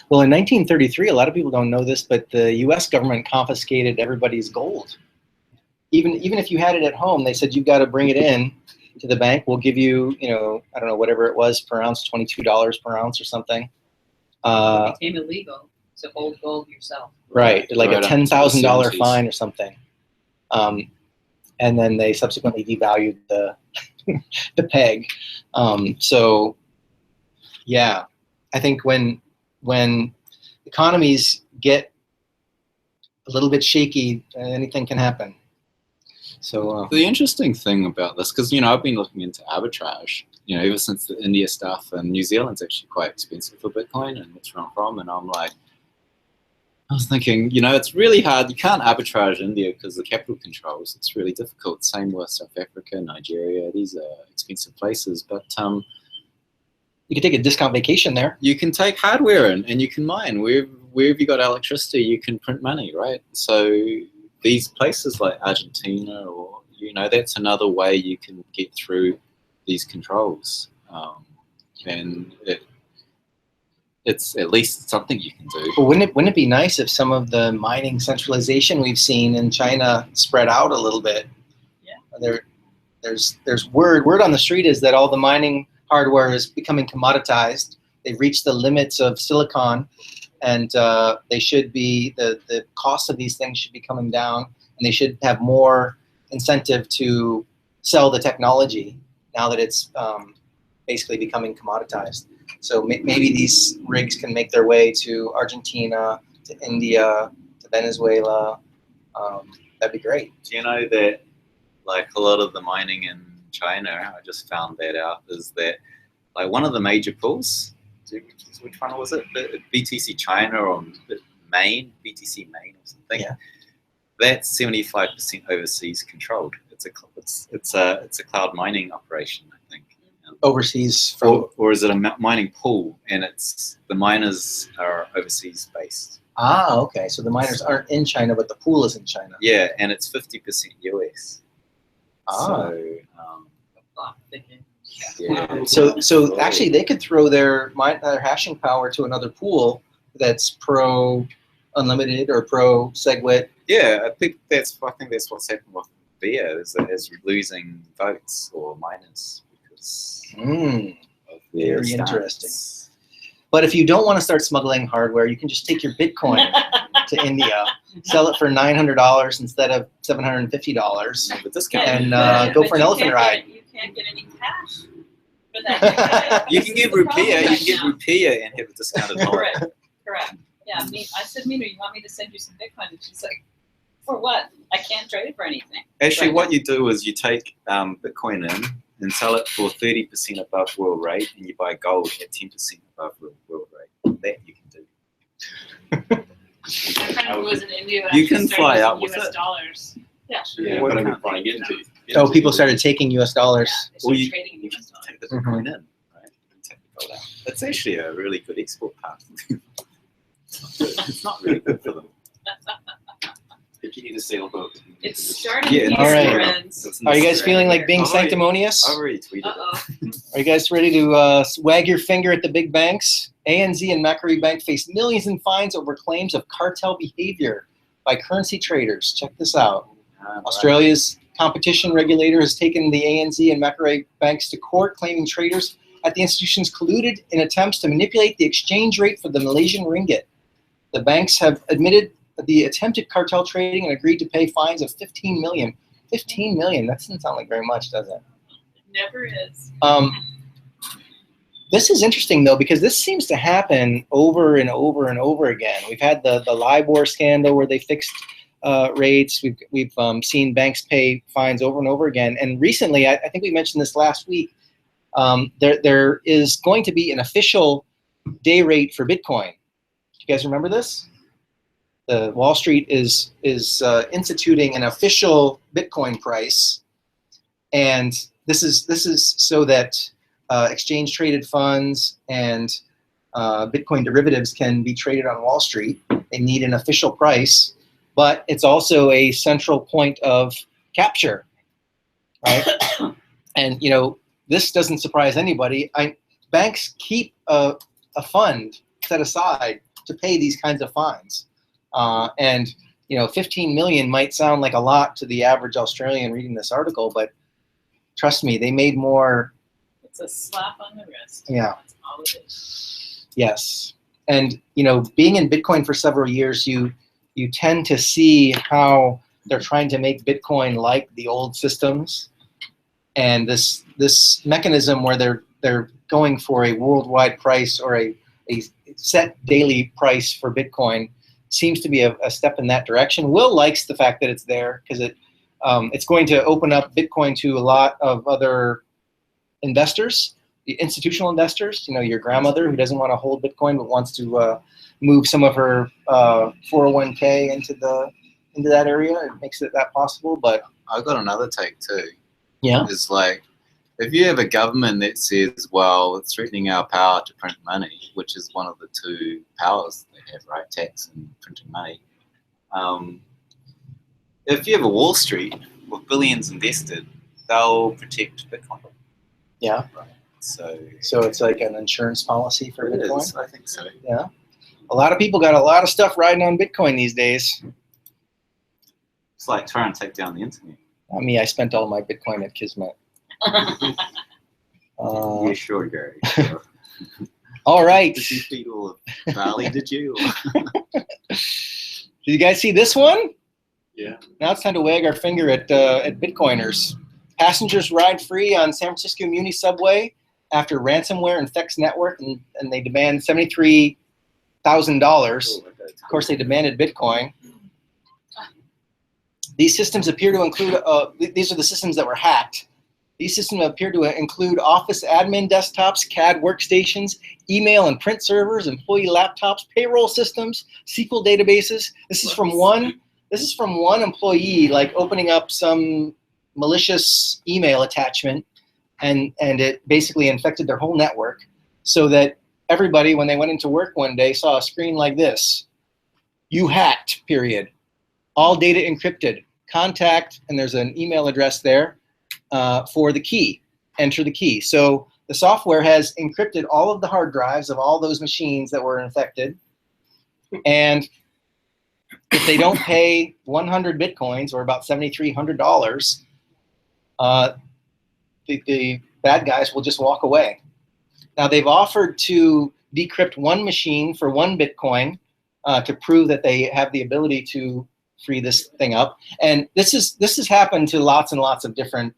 Well, in 1933, a lot of people don't know this, but the U.S. government confiscated everybody's gold. Even if you had it at home, they said, you've got to bring it in to the bank. We'll give you, I don't know, whatever it was per ounce, $22 per ounce or something. It became illegal to hold gold yourself. Right, like a $10,000 fine $10,000 or something. And then they subsequently devalued the the peg. So, yeah, I think when economies get a little bit shaky, anything can happen. So the interesting thing about this, because I've been looking into arbitrage, ever since the India stuff, and New Zealand's actually quite expensive for Bitcoin, and it's where I'm from, and I was thinking, it's really hard. You can't arbitrage India because the capital controls. It's really difficult. Same with South Africa, Nigeria. These are expensive places, but you can take a discount vacation there. You can take hardware in, and you can mine. Wherever you got electricity, you can print money, right? So these places like Argentina, or that's another way you can get through these controls, and it's at least something you can do. But wouldn't it be nice if some of the mining centralization we've seen in China spread out a little bit? Yeah. There's word on the street is that all the mining hardware is becoming commoditized. They've reached the limits of silicon, and they should be the cost of these things should be coming down, and they should have more incentive to sell the technology now that it's basically becoming commoditized. So maybe these rigs can make their way to Argentina, to India, to Venezuela. That'd be great. Do you know that, like, a lot of the mining in China, I just found that out, is that, like, one of the major pools, which one was it? BTC China or Maine, BTC Maine or something. Yeah. That's 75% overseas controlled. It's a cloud mining operation, I think. Overseas or is it a mining pool, and the miners are overseas based? Ah, okay. So the miners aren't in China, but the pool is in China. Yeah, and it's 50% US. Ah. So actually, they could throw their hashing power to another pool that's pro unlimited or pro SegWit. Yeah, I think that's what's happened with VIA, is that it's losing votes or miners. Very interesting. But if you don't want to start smuggling hardware, you can just take your Bitcoin to India, sell it for $900 instead of $750, and go for an elephant ride. You can't get any cash for that. You can get rupiah, and have a discounted loan. Correct. Yeah, I said, Mina, you want me to send you some Bitcoin? And she's like, for what? I can't trade it for anything. Actually, what you do is you take Bitcoin in and sell it for 30% above world rate, and you buy gold at 10% above world rate. That you can do. My friend who was in India, you can fly out with US it. dollars. Yeah. Yeah, but I'm flying into. Oh, people started taking US dollars. Yeah, Or you trading in US dollars. take the Bitcoin in, right? And take the gold out. That's actually a really good export path. It's not really good for them. If you need a sailboat. It's starting Yeah, here, all right. friends. Are you guys feeling like being sanctimonious? I've already tweeted it. Are you guys ready to wag your finger at the big banks? ANZ and Macquarie Bank face millions in fines over claims of cartel behavior by currency traders. Check this out. Australia's competition regulator has taken the ANZ and Macquarie banks to court, claiming traders at the institutions colluded in attempts to manipulate the exchange rate for the Malaysian ringgit. The banks have admitted the attempted cartel trading and agreed to pay fines of $15 million. $15 million, that doesn't sound like very much, does it? It never is. This is interesting though, because this seems to happen over and over and over again. We've had the LIBOR scandal where they fixed rates. We've seen banks pay fines over and over again. And recently, I think we mentioned this last week, there is going to be an official day rate for Bitcoin. Do you guys remember this? The Wall Street is instituting an official Bitcoin price, and this is so that exchange traded funds and Bitcoin derivatives can be traded on Wall Street. They need an official price, but it's also a central point of capture, right? And you know, this doesn't surprise anybody. Banks keep a fund set aside to pay these kinds of fines. And you know, 15 million might sound like a lot to the average Australian reading this article, but trust me, they made more. It's a slap on the wrist. Yeah. That's all it is. Yes. And you know, being in Bitcoin for several years, you tend to see how they're trying to make Bitcoin like the old systems, and this mechanism where they're going for a worldwide price or a set daily price for Bitcoin seems to be a step in that direction. Will likes the fact that it's there because it's going to open up Bitcoin to a lot of other investors, the institutional investors. You know, your grandmother who doesn't want to hold Bitcoin but wants to move some of her 401k into that area. It makes it that possible. But I've got another take too. Yeah. It's like, if you have a government that says, well, it's threatening our power to print money, which is one of the two powers they have, right? Tax and printing money. If you have a Wall Street with billions invested, they'll protect Bitcoin. Yeah. Right. So it's like an insurance policy for it Bitcoin. is, I think so. Yeah. A lot of people got a lot of stuff riding on Bitcoin these days. It's like trying to take down the internet. Not me. I spent all my Bitcoin at Kismet. Yeah, sure, Gary. Sure. All right. Did you feed all of Bali, did you? Did you guys see this one? Yeah. Now it's time to wag our finger at Bitcoiners. Passengers ride free on San Francisco Muni subway after ransomware infects network, and they demand $73,000. Of course, they demanded Bitcoin. These systems appear to include, these are the systems that were hacked. These systems appear to include office admin desktops, CAD workstations, email and print servers, employee laptops, payroll systems, SQL databases. This is from one employee, like opening up some malicious email attachment, and it basically infected their whole network, so that everybody, when they went into work one day, saw a screen like this. You hacked, period. All data encrypted. Contact, and there's an email address there for the key. Enter the key. So the software has encrypted all of the hard drives of all those machines that were infected. And if they don't pay 100 Bitcoins, or about $7,300, the bad guys will just walk away. Now, they've offered to decrypt one machine for 1 Bitcoin to prove that they have the ability to free this thing up. And this has happened to lots and lots of different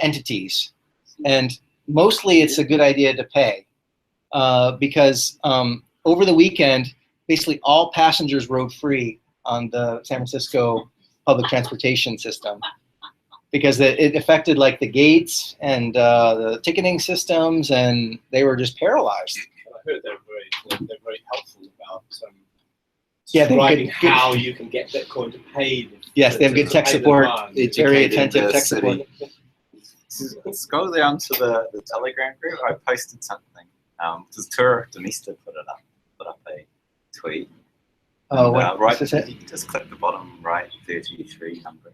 entities. And mostly it's a good idea to pay because over the weekend, basically all passengers rode free on the San Francisco public transportation system, because it affected like the gates and the ticketing systems, and they were just paralyzed. I heard they're very helpful about yeah, describing how you can get Bitcoin to pay. Yes, they have good tech support. It's very attentive tech support. Scroll down to the Telegram group. I posted something. Because Tura Denista put up a tweet. Oh, and, right. Is it? You can just click the bottom right 33 number.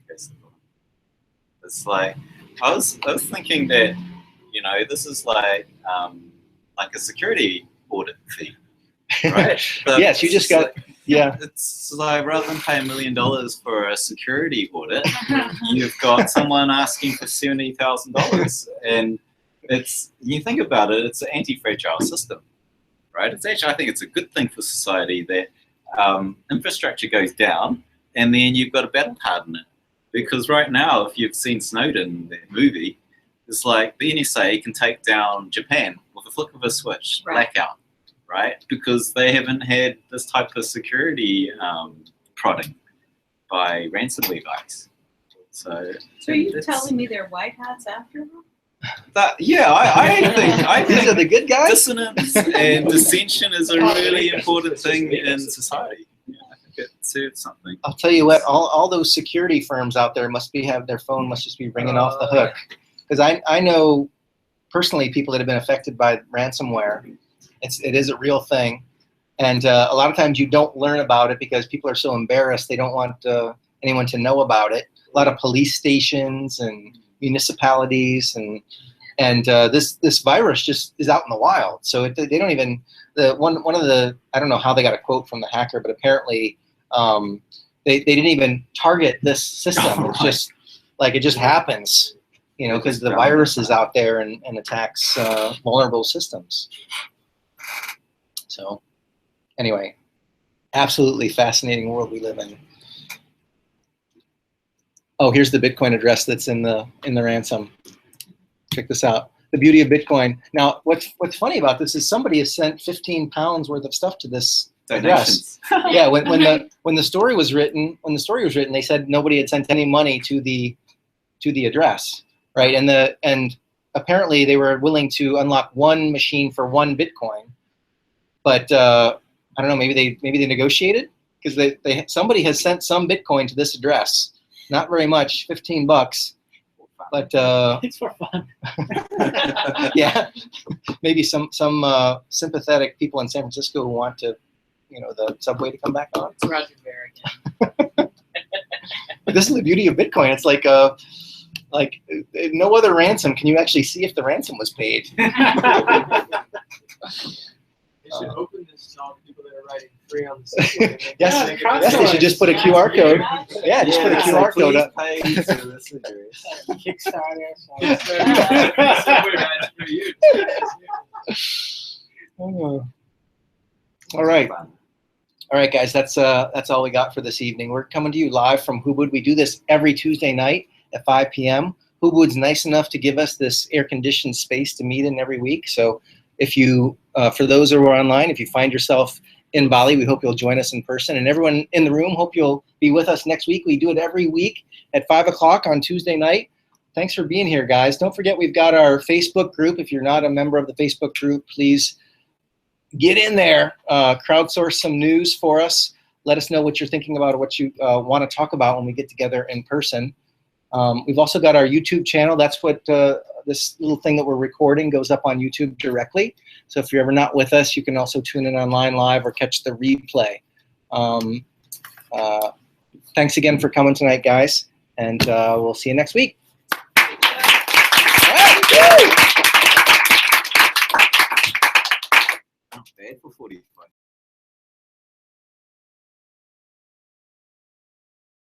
It's like I was thinking that, you know, this is like a security audit fee, right? Yes, you just got like, yeah. It's like rather than pay $1 million for a security audit, you've got someone asking for $70,000, and you think about it, it's an anti-fragile system, right? It's actually, I think it's a good thing for society that infrastructure goes down, and then you've got to battle harden it. Because right now, if you've seen Snowden, that movie, it's like the NSA can take down Japan with the flick of a switch, Right. blackout, right? Because they haven't had this type of security prodding by ransomware guys. So are you that's- telling me they're white hats after all? Yeah, I These are think the good guys. dissonance and dissension is a really important thing in society. Yeah, I think it serves something. I'll tell you what, all those security firms out there their phone must just be ringing off the hook. Because I know personally people that have been affected by ransomware. It is a real thing. And a lot of times you don't learn about it because people are so embarrassed. They don't want anyone to know about it. A lot of police stations and municipalities and this virus just is out in the wild. So they don't even, one of the, I don't know how they got a quote from the hacker, but apparently they didn't even target this system. It's just like, it just happens, you know, because the virus is out there and attacks vulnerable systems. So anyway, absolutely fascinating world we live in. Oh, here's the Bitcoin address that's in the ransom. Check this out. The beauty of Bitcoin. Now, what's funny about this is somebody has sent 15 pounds worth of stuff to this address. Yeah, when the story was written, they said nobody had sent any money to the address, right? And apparently they were willing to unlock one machine for 1 Bitcoin, but I don't know. Maybe they negotiated because somebody has sent some Bitcoin to this address. Not very much, $15, but It's for fun. yeah, maybe some sympathetic people in San Francisco who want to, you know, the subway to come back on. It's Roger Ver again. But this is the beauty of Bitcoin. It's like no other ransom can you actually see if the ransom was paid. They should open this to all the people that are writing free on the subway. Yes, they should just put a QR code. Yeah, just put a QR code up. Pay to this address. Kickstarter. Subway rides for you. Oh. All right. All right, guys, that's all we got for this evening. We're coming to you live from Hubud. We do this every Tuesday night at 5 p.m. Hubud's nice enough to give us this air-conditioned space to meet in every week. So if you, for those who are online, if you find yourself in Bali, we hope you'll join us in person. And everyone in the room, hope you'll be with us next week. We do it every week at 5 o'clock on Tuesday night. Thanks for being here, guys. Don't forget we've got our Facebook group. If you're not a member of the Facebook group, please get in there, crowdsource some news for us. Let us know what you're thinking about or what you want to talk about when we get together in person. We've also got our YouTube channel. That's what this little thing that we're recording goes up on YouTube directly. So if you're ever not with us, you can also tune in online live or catch the replay. Thanks again for coming tonight, guys, and we'll see you next week. Not bad for 45.